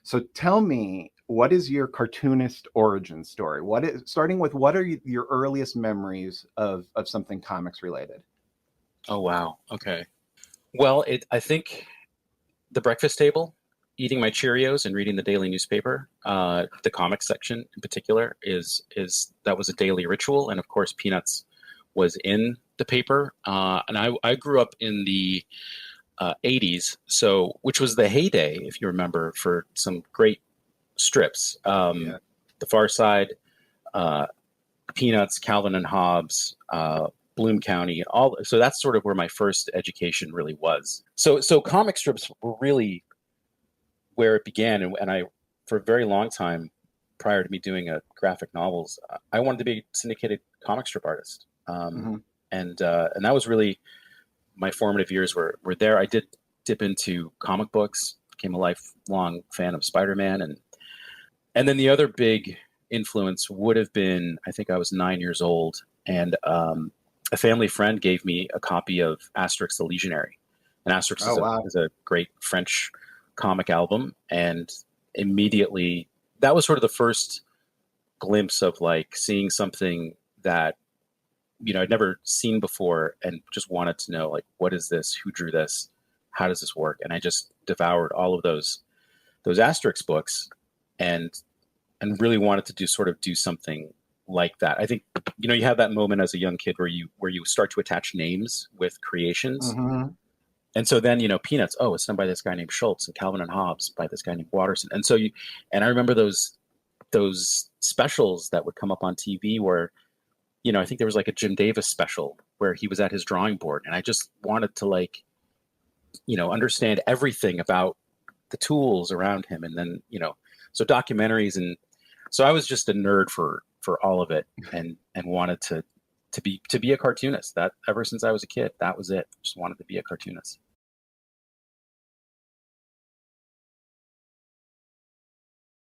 So tell me, what is your cartoonist origin story? Starting with what are your earliest memories of something comics related? Oh wow. Okay. Well, I think the breakfast table, eating my Cheerios and reading the daily newspaper. The comics section in particular is that was a daily ritual, and of course, Peanuts was in the paper. And I grew up in the '80s, so which was the heyday, if you remember, for some great strips. Yeah. The Far Side, uh, Peanuts, Calvin and Hobbes, Bloom County, all. So that's sort of where my first education really was. So comic strips were really where it began, and I, for a very long time, prior to me doing graphic novels, I wanted to be a syndicated comic strip artist, Hmm. and that was really my formative years were there. I did dip into comic books, became a lifelong fan of Spider-Man, and then the other big influence would have been, I think I was 9 years old, and a family friend gave me a copy of Asterix the Legionary. And Asterix Oh, wow. is a great French comic album, and immediately that was sort of the first glimpse of like seeing something that I'd never seen before, and just wanted to know, like, what is this? Who drew this? How does this work? And I just devoured all of those Asterix books, and really wanted to do something like that. I think you have that moment as a young kid where you start to attach names with creations. Hmm. And so then, Peanuts, oh, it's done by this guy named Schultz, and Calvin and Hobbes by this guy named Watterson. And so and I remember those specials that would come up on TV where, I think there was like a Jim Davis special where he was at his drawing board, and I just wanted to, like, understand everything about the tools around him. And then, so documentaries. And so I was just a nerd for all of it, and wanted to be a cartoonist. That ever since I was a kid, that was it. Just wanted to be a cartoonist.